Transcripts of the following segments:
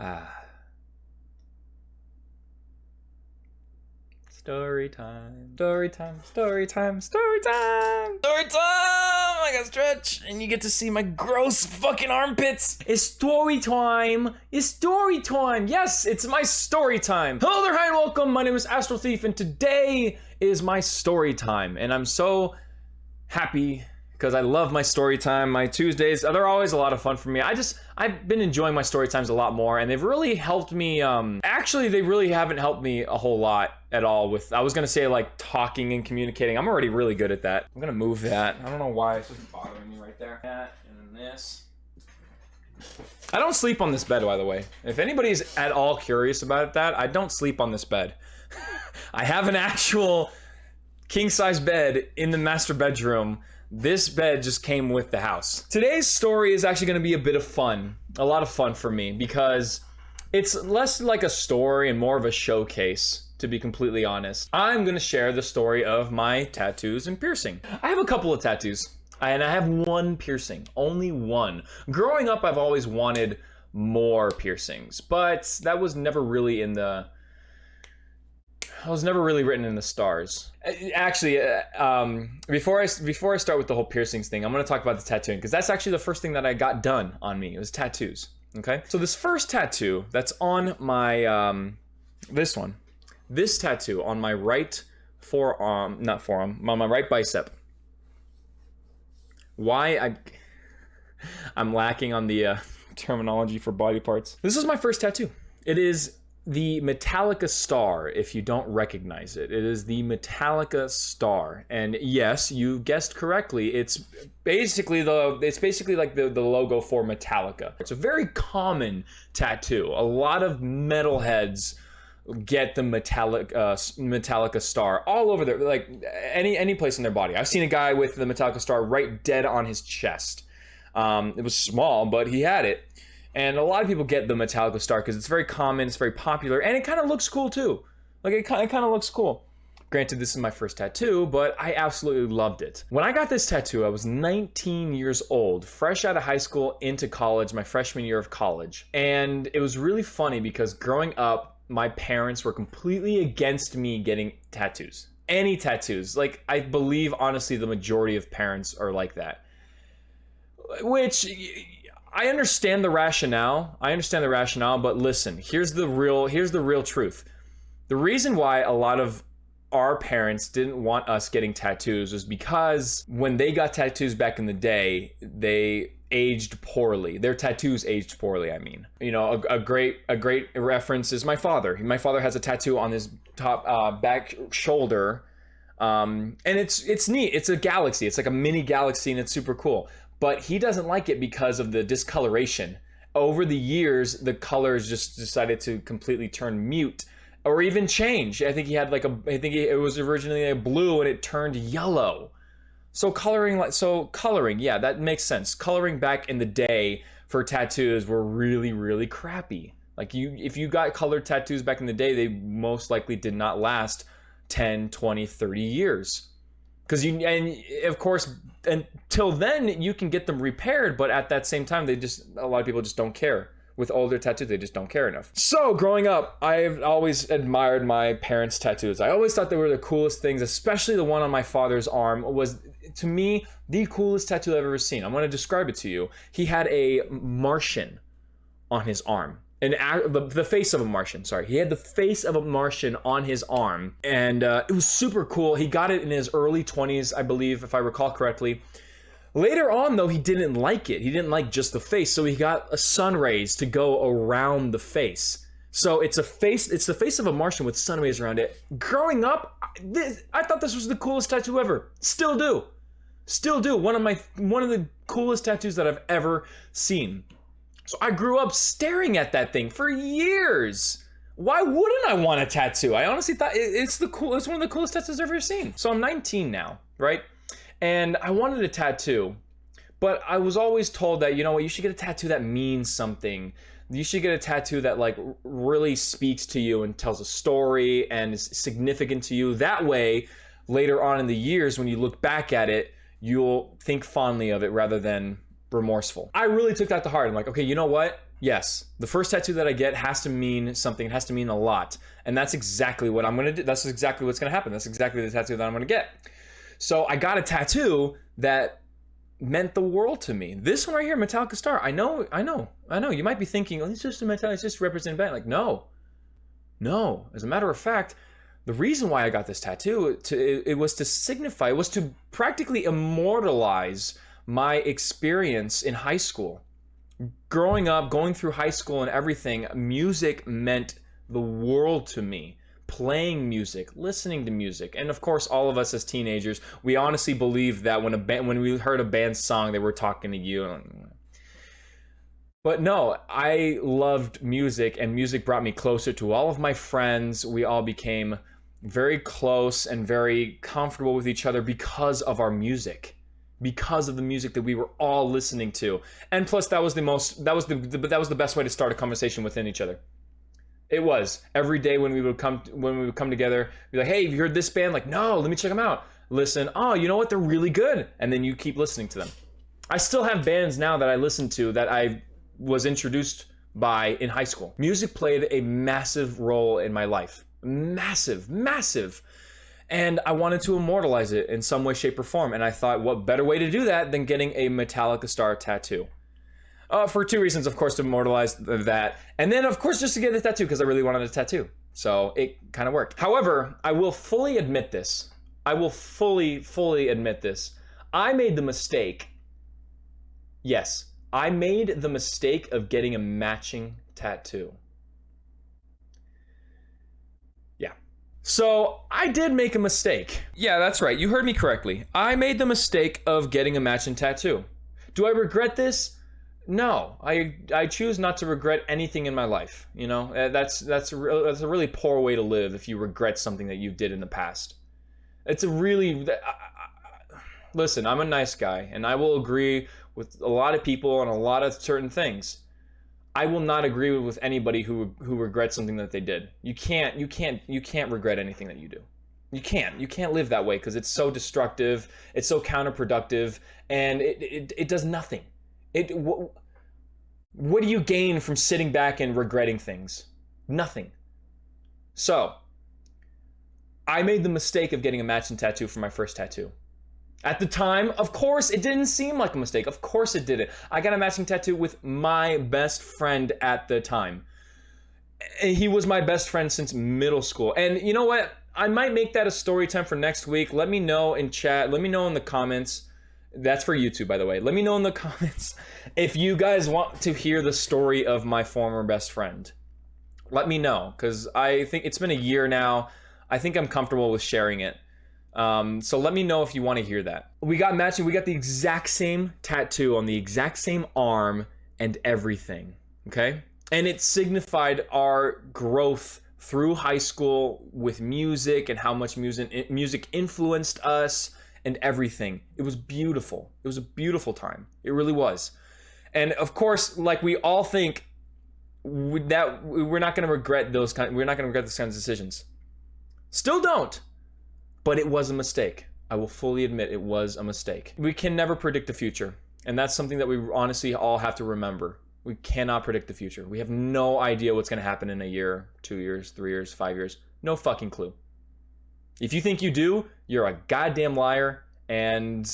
Ah. Story time. Story time. Story time. Story time. Story time! I gotta stretch, and you get to see my gross fucking armpits. It's story time. It's story time. Yes, it's my story time. Hello there, hi, and welcome. My name is Astral Thief, and today is my story time, and I'm so happy because I love my story time. My Tuesdays, they're always a lot of fun for me. I've been enjoying my story times a lot more, and they've really helped me. Actually, they really haven't helped me a whole lot at all with, I was gonna say like talking and communicating. I'm already really good at that. I'm gonna move that. I don't know why, it's just bothering me right there. That, and then this. I don't sleep on this bed, by the way. If anybody's at all curious about that, I don't sleep on this bed. I have an actual king-size bed in the master bedroom. This bed just came with the house. Today's story is actually going to be a bit of fun, a lot of fun for me, because it's less like a story and more of a showcase, to be completely honest. I'm going to share the story of my tattoos and piercing. I have a couple of tattoos, and I have one piercing, only one. Growing up, I've always wanted more piercings, but that was never really in the... I was never really written in the stars. Actually, before I start with the whole piercings thing, I'm going to talk about the tattooing, because that's actually the first thing that I got done on me. It was tattoos. Okay, so this first tattoo that's on my this tattoo on my right forearm, not forearm, on my right bicep. I'm lacking on the terminology for body parts. This is my first tattoo. It is the Metallica star, if you don't recognize it. It is the Metallica star. And yes, you guessed correctly. It's basically like the logo for Metallica. It's a very common tattoo. A lot of metalheads get the Metallica star all over their, like any place in their body. I've seen a guy with the Metallica star right dead on his chest. It was small, but he had it. And a lot of people get the Metallica star because it's very common, it's very popular, and it kind of looks cool too. Like it kind of looks cool. Granted, this is my first tattoo, but I absolutely loved it. When I got this tattoo, I was 19 years old, fresh out of high school into college, my freshman year of college. And it was really funny because growing up, my parents were completely against me getting tattoos. Any tattoos. Like, I believe, honestly, the majority of parents are like that. Which... I understand the rationale, but listen, here's the real truth. The reason why a lot of our parents didn't want us getting tattoos was because when they got tattoos back in the day, they aged poorly. Their tattoos aged poorly, I mean. You know, a great reference is my father. My father has a tattoo on his top back shoulder. And it's neat. It's a galaxy. It's like a mini galaxy, and it's super cool. But he doesn't like it because of the discoloration. Over the years, the colors just decided to completely turn mute or even change. I think he had it was originally a blue and it turned yellow. So coloring, yeah, that makes sense. Coloring back in the day for tattoos were really, really crappy. Like if you got colored tattoos back in the day, they most likely did not last 10, 20, 30 years. Because and of course, until then, you can get them repaired, but at that same time, a lot of people just don't care. With older tattoos, they just don't care enough. So growing up, I've always admired my parents' tattoos. I always thought they were the coolest things, especially the one on my father's arm was, to me, the coolest tattoo I've ever seen. I'm going to describe it to you. He had a Martian on his arm. The face of a Martian, sorry. He had the face of a Martian on his arm, and it was super cool. He got it in his early 20s, I believe, if I recall correctly. Later on, though, he didn't like it. He didn't like just the face, so he got a sun rays to go around the face. So it's the face of a Martian with sun rays around it. Growing up, I thought this was the coolest tattoo ever. Still do. One of the coolest tattoos that I've ever seen. So I grew up staring at that thing for years. Why wouldn't I want a tattoo? I honestly thought it's one of the coolest tattoos I've ever seen. So I'm 19 now, right? And I wanted a tattoo, but I was always told that, you know what, you should get a tattoo that means something. You should get a tattoo that like really speaks to you and tells a story and is significant to you. That way, later on in the years, when you look back at it, you'll think fondly of it rather than remorseful. I really took that to heart. I'm like, okay, you know what? Yes, the first tattoo that I get has to mean something. It has to mean a lot. And that's exactly what I'm going to do. That's exactly what's going to happen. That's exactly the tattoo that I'm going to get. So I got a tattoo that meant the world to me. This one right here, Metallica Star. I know. You might be thinking, oh, it's just a Metallica, it's just representing band. Like, no. As a matter of fact, the reason why I got this tattoo, it was to signify, it was to practically immortalize my experience in high school. Growing up, going through high school and everything, music meant the world to me. Playing music, listening to music, and of course, all of us as teenagers, we honestly believed that when we heard a band's song, they were talking to you. But no, I loved music, and music brought me closer to all of my friends. We all became very close and very comfortable with each other because of our music. Because of the music that we were all listening to. And plus that was the best way to start a conversation within each other. It was. Every day when we would come together, be like, hey, have you heard this band? Like, no, let me check them out. Listen, oh, you know what? They're really good. And then you keep listening to them. I still have bands now that I listen to that I was introduced by in high school. Music played a massive role in my life. Massive. And I wanted to immortalize it in some way, shape, or form. And I thought, what better way to do that than getting a Metallica Star tattoo? For two reasons, of course, to immortalize that. And then, of course, just to get a tattoo, because I really wanted a tattoo. So it kind of worked. However, I will fully admit this. I will fully admit this. I made the mistake. Yes, I made the mistake of getting a matching tattoo. So I did make a mistake. Yeah, that's right. You heard me correctly. I made the mistake of getting a matching tattoo. Do I regret this? No. I choose not to regret anything in my life. You know, that's a really poor way to live if you regret something that you did in the past. It's a really listen, I'm a nice guy, and I will agree with a lot of people on a lot of certain things. I will not agree with anybody who regrets something that they did. You can't regret anything that you do. You can't live that way because it's so destructive, it's so counterproductive, and it does nothing. What do you gain from sitting back and regretting things? Nothing. So, I made the mistake of getting a matching tattoo for my first tattoo. At the time, of course, it didn't seem like a mistake. Of course it didn't. I got a matching tattoo with my best friend at the time. He was my best friend since middle school. And you know what? I might make that a story time for next week. Let me know in chat. Let me know in the comments. That's for YouTube, by the way. Let me know in the comments if you guys want to hear the story of my former best friend. Let me know, because I think it's been a year now. I think I'm comfortable with sharing it. So let me know if you want to hear that. We got matching. We got the exact same tattoo on the exact same arm and everything. Okay. And it signified our growth through high school with music and how much music influenced us and everything. It was beautiful. It was a beautiful time. It really was. And of course, like we all think that we're not going to regret those kinds of decisions. Still don't. But it was a mistake. I will fully admit it was a mistake. We can never predict the future. And that's something that we honestly all have to remember. We cannot predict the future. We have no idea what's going to happen in a year, 2 years, 3 years, 5 years. No fucking clue. If you think you do, you're a goddamn liar, and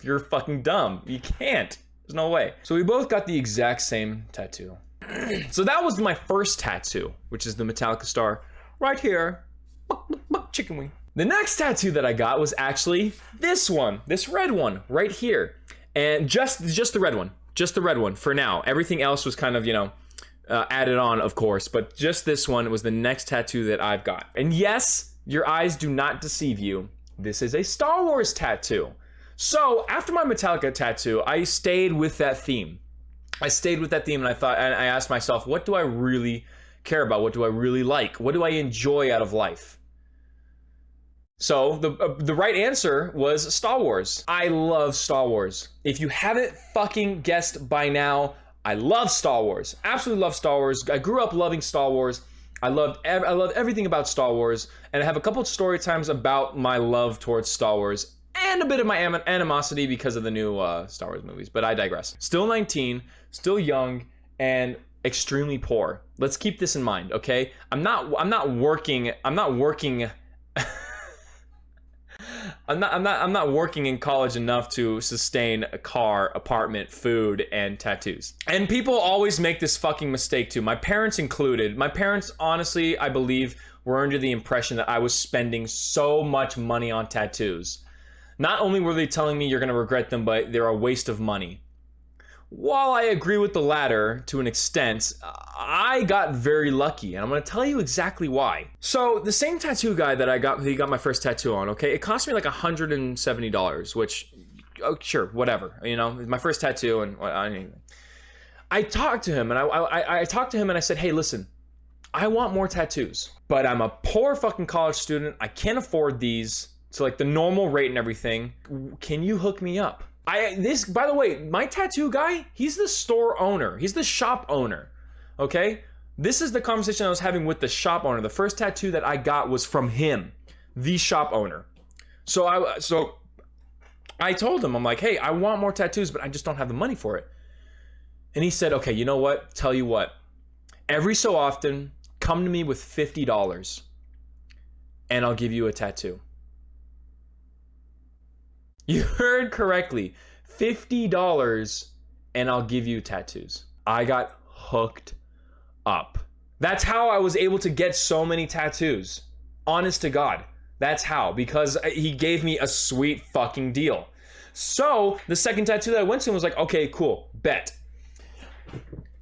you're fucking dumb. You can't. There's no way. So we both got the exact same tattoo. So that was my first tattoo, which is the Metallica Star. Right here, chicken wing. The next tattoo that I got was actually this one, this red one right here. And just the red one for now. Everything else was kind of, added on, of course, but just this one was the next tattoo that I've got. And yes, your eyes do not deceive you. This is a Star Wars tattoo. So after my Metallica tattoo, I stayed with that theme. And I asked myself, what do I really care about? What do I really like? What do I enjoy out of life? So the right answer was Star Wars. I love Star Wars. If you haven't fucking guessed by now, I love Star Wars. Absolutely love Star Wars. I grew up loving Star Wars. I love everything about Star Wars, and I have a couple of story times about my love towards Star Wars. and a bit of my animosity because of the new Star Wars movies, but I digress. Still 19, still young, and extremely poor. Let's keep this in mind, okay? I'm not working I'm not working in college enough to sustain a car, apartment, food, and tattoos. And people always make this fucking mistake too, my parents included. My parents, honestly, I believe, were under the impression that I was spending so much money on tattoos. Not only were they telling me you're gonna regret them, but they're a waste of money. While I agree with the latter to an extent, I got very lucky, and I'm gonna tell you exactly why. So the same tattoo guy that he got my first tattoo on, okay, it cost me like $170, which, oh, sure, whatever, you know, my first tattoo, and I talked to him, and I talked to him, and I said, hey, listen, I want more tattoos, but I'm a poor fucking college student. I can't afford these, so like the normal rate and everything. Can you hook me up? By the way, my tattoo guy, he's the store owner. He's the shop owner, okay? This is the conversation I was having with the shop owner. The first tattoo that I got was from him, the shop owner. So I told him, I'm like, hey, I want more tattoos, but I just don't have the money for it. And he said, okay, you know what? Tell you what. Every so often, come to me with $50 and I'll give you a tattoo. You heard correctly, $50 and I'll give you tattoos. I got hooked up. That's how I was able to get so many tattoos. Honest to God, that's how, because he gave me a sweet fucking deal. So the second tattoo that I went to was like, okay, cool, bet.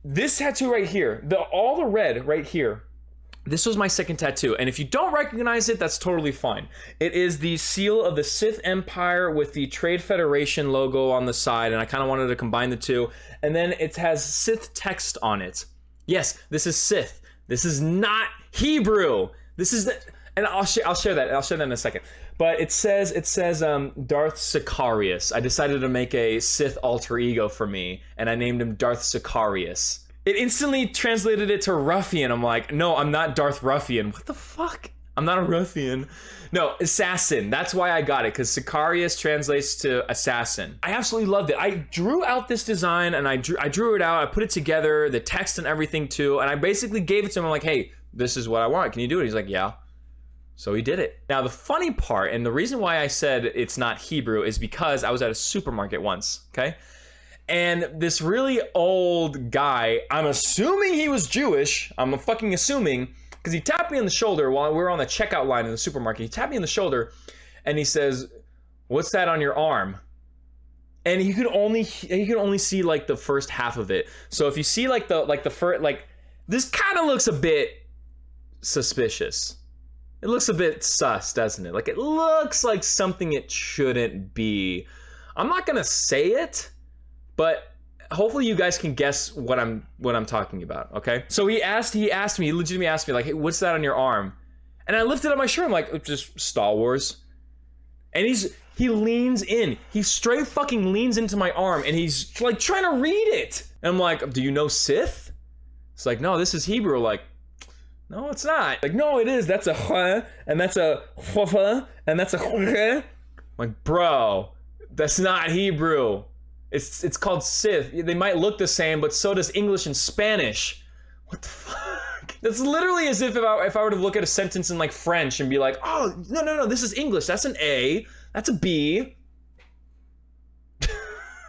This tattoo right here, all the red right here, this was my second tattoo, and if you don't recognize it, that's totally fine. It is the seal of the Sith Empire with the Trade Federation logo on the side, and I kind of wanted to combine the two. And then it has Sith text on it. Yes, this is Sith. This is not Hebrew. This is and I'll share that. I'll share that in a second. But it says Darth Sicarius. I decided to make a Sith alter ego for me, and I named him Darth Sicarius. It instantly translated it to ruffian. I'm like, no, I'm not Darth Ruffian. What the fuck? I'm not a ruffian. No, assassin. That's why I got it, because Sicarius translates to assassin. I absolutely loved it. I drew out this design, and I drew it out. I put it together, the text and everything too, and I basically gave it to him. I'm like, hey, this is what I want. Can you do it? He's like, yeah. So he did it. Now, the funny part, and the reason why I said it's not Hebrew, is because I was at a supermarket once, okay? And this really old guy, I'm assuming he was Jewish, I'm fucking assuming, because he tapped me on the shoulder while we were on the checkout line in the supermarket. He tapped me on the shoulder and he says, what's that on your arm? And he could only see like the first half of it. So if you see like the first, like, this kind of looks a bit suspicious. It looks a bit sus, doesn't it? Like, it looks like something it shouldn't be. I'm not gonna say it, but hopefully you guys can guess what I'm talking about, okay? So he legitimately asked me, like, hey, what's that on your arm? And I lifted up my shirt, I'm like, it's just Star Wars. And he leans in. He straight fucking leans into my arm, and he's like trying to read it. And I'm like, do you know Sith? It's like, no, this is Hebrew. Like, no, it's not. Like, no, it is. That's a ch, and that's a ch, and that's a ch. Like, bro, that's not Hebrew. It's called Sith. They might look the same, but so does English and Spanish. What the fuck? That's literally as if I were to look at a sentence in like French and be like, oh, no, this is English. That's an A. That's a B.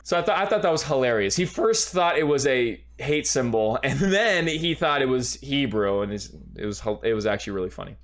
So I thought that was hilarious. He first thought it was a hate symbol, and then he thought it was Hebrew, and it was actually really funny.